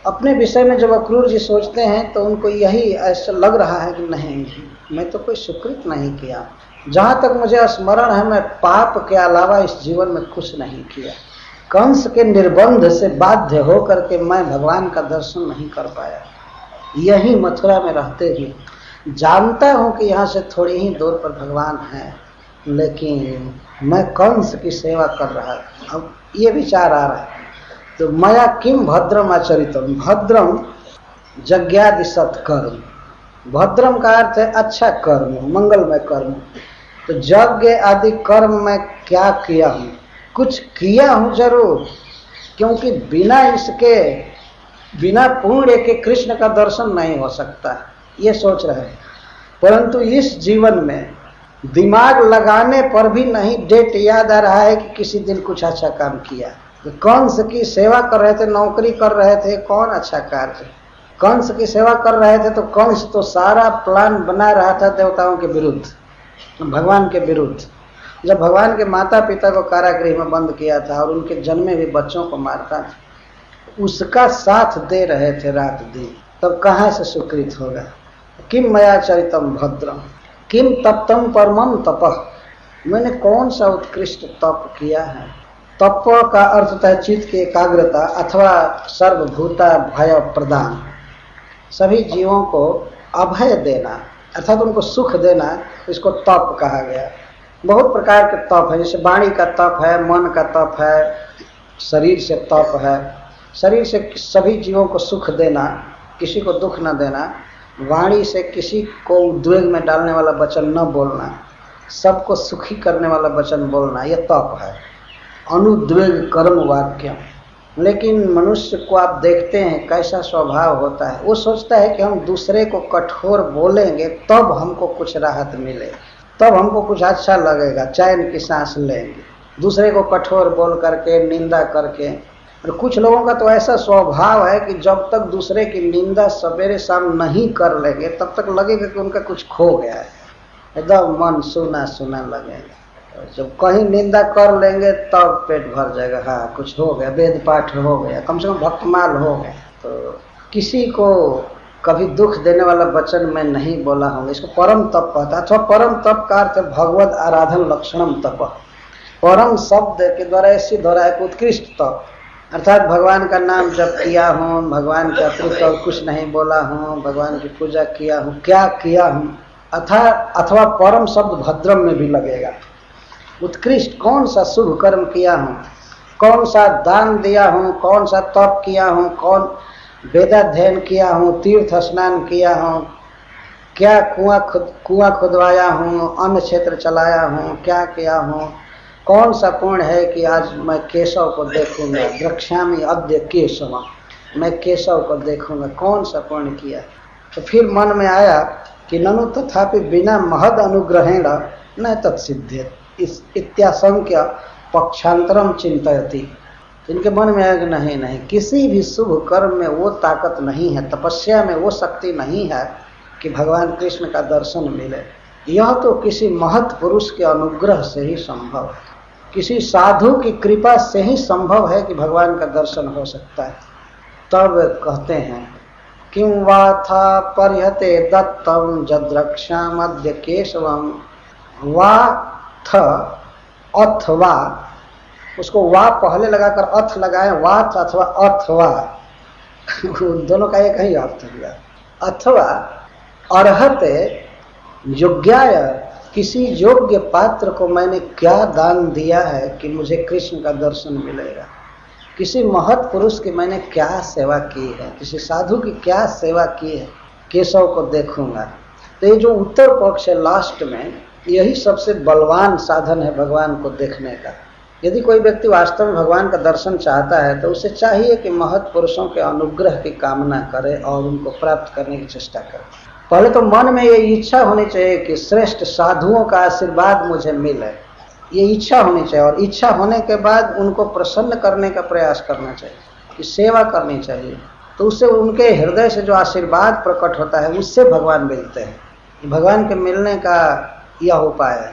अपने विषय में जब अक्रूर जी सोचते हैं तो उनको यही ऐसा लग रहा है कि नहीं, मैं तो कोई सुकृत नहीं किया। जहाँ तक मुझे स्मरण है मैं पाप के अलावा इस जीवन में कुछ नहीं किया। कंस के निर्बंध से बाध्य होकर के मैं भगवान का दर्शन नहीं कर पाया। यही मथुरा में रहते ही जानता हूँ कि यहाँ से थोड़ी ही दूर पर भगवान है, लेकिन मैं कंस की सेवा कर रहा था। अब ये विचार आ रहा है तो मया किम भद्रम आचरितम, भद्रम यज्ञादि सत्कर्म। भद्रम का अर्थ है अच्छा कर्म, मंगलमय कर्म। तो यज्ञ आदि कर्म मैं क्या किया हूँ? कुछ किया हूँ जरूर, क्योंकि बिना इसके, बिना पुण्य के कृष्ण का दर्शन नहीं हो सकता, ये सोच रहे हैं। परंतु इस जीवन में दिमाग लगाने पर भी नहीं डेट याद आ रहा है कि किसी दिन कुछ अच्छा काम किया। कंस की सेवा कर रहे थे, नौकरी कर रहे थे, कौन अच्छा कार्य? कंस की सेवा कर रहे थे तो कंस तो सारा प्लान बना रहा था देवताओं के विरुद्ध, भगवान के विरुद्ध। जब भगवान के माता पिता को कारागृह में बंद किया था और उनके जन्मे हुए बच्चों को मारता था, उसका साथ दे रहे थे रात दिन, तब कहाँ से सुकृत होगा? किम मया चरितम भद्रम, किम तप्तम परमम तपः, मैंने कौन सा उत्कृष्ट तप किया है? तप का अर्थ होता है चित्त की एकाग्रता अथवा सर्वभूता भय प्रदान, सभी जीवों को अभय देना अर्थात उनको सुख देना, इसको तप कहा गया। बहुत प्रकार के तप है, जैसे वाणी का तप है, मन का तप है, शरीर से तप है। शरीर से सभी जीवों को सुख देना, किसी को दुख न देना। वाणी से किसी को उद्वेग में डालने वाला वचन न बोलना, सबको सुखी करने वाला वचन बोलना, यह तप है, अनुद्वेग कर्म वाक्य। लेकिन मनुष्य को आप देखते हैं कैसा स्वभाव होता है, वो सोचता है कि हम दूसरे को कठोर बोलेंगे तब हमको कुछ राहत मिले, तब हमको कुछ अच्छा लगेगा, चैन की सांस लेंगे, दूसरे को कठोर बोल करके, निंदा करके। और कुछ लोगों का तो ऐसा स्वभाव है कि जब तक दूसरे की निंदा सवेरे शाम नहीं कर लेंगे तब तक लगेगा कि उनका कुछ खो गया है, एकदम मन सूना सूना लगेगा। जब कहीं निंदा कर लेंगे तब पेट भर जाएगा, हाँ कुछ हो गया, वेद पाठ हो गया, कम से कम भक्तमाल हो गया। तो किसी को कभी दुख देने वाला वचन मैं नहीं बोला हूँ, इसको परम तप कहता है। अथवा परम तप का अर्थ भगवत आराधन लक्षणम तप। परम शब्द के द्वारा ऐसी हो रहा है कि उत्कृष्ट तप, अर्थात भगवान का नाम जप किया हूँ, भगवान के अतिरिक्त और कुछ नहीं बोला हूँ, भगवान की पूजा किया हूँ, क्या किया हूँ। अथवा परम शब्द भद्रम में भी लगेगा। उत्कृष्ट कौन सा शुभ कर्म किया हूँ, कौन सा दान दिया हूँ, कौन सा तप किया हूँ, कौन वेदाध्ययन किया हूँ, तीर्थ स्नान किया हूँ, क्या कुआं खुदवाया हूँ, अन्न क्षेत्र चलाया हूँ, क्या किया हूँ, कौन सा पुण्य है कि आज मैं केशव को देखूंगा, द्रक्ष्यामि अद्य केशव, मैं केशव को देखूंगा, कौन सा पुण्य किया। तो फिर मन में आया कि ननु तथापि बिना महद अनुग्रहेण न तत्सिद्धेत इत्याशंक्य पक्षांतरम चिंतयति। इनके मन में आया कि नहीं, किसी भी शुभ कर्म में वो ताकत नहीं है, तपस्या में वो शक्ति नहीं है कि भगवान कृष्ण का दर्शन मिले। यह तो किसी महत् पुरुष के अनुग्रह से ही संभव है, किसी साधु की कृपा से ही संभव है कि भगवान का दर्शन हो सकता है। तब कहते हैं किं वाथा पर्यते दत्तम जद्रक्षामद्य केशवम, वाथ अथवा, उसको वा पहले लगाकर अथ लगाए, वाथ अथवा अथवा दोनों का एक ही अर्थ हुआ। अथवा अर्हते योग्याय, किसी योग्य पात्र को मैंने क्या दान दिया है कि मुझे कृष्ण का दर्शन मिलेगा, किसी महत् पुरुष की मैंने क्या सेवा की है, किसी साधु की क्या सेवा की है, केशव को देखूंगा। तो ये जो उत्तर पक्ष है लास्ट में, यही सबसे बलवान साधन है भगवान को देखने का। यदि कोई व्यक्ति वास्तव में भगवान का दर्शन चाहता है तो उसे चाहिए कि महत् पुरुषों के अनुग्रह की कामना करे और उनको प्राप्त करने की चेष्टा करे। पहले तो मन में ये इच्छा होनी चाहिए कि श्रेष्ठ साधुओं का आशीर्वाद मुझे मिले, ये इच्छा होनी चाहिए। और इच्छा होने के बाद उनको प्रसन्न करने का प्रयास करना चाहिए, कि सेवा करनी चाहिए। तो उससे उनके हृदय से जो आशीर्वाद प्रकट होता है उससे भगवान मिलते हैं। भगवान के मिलने का यह उपाय है।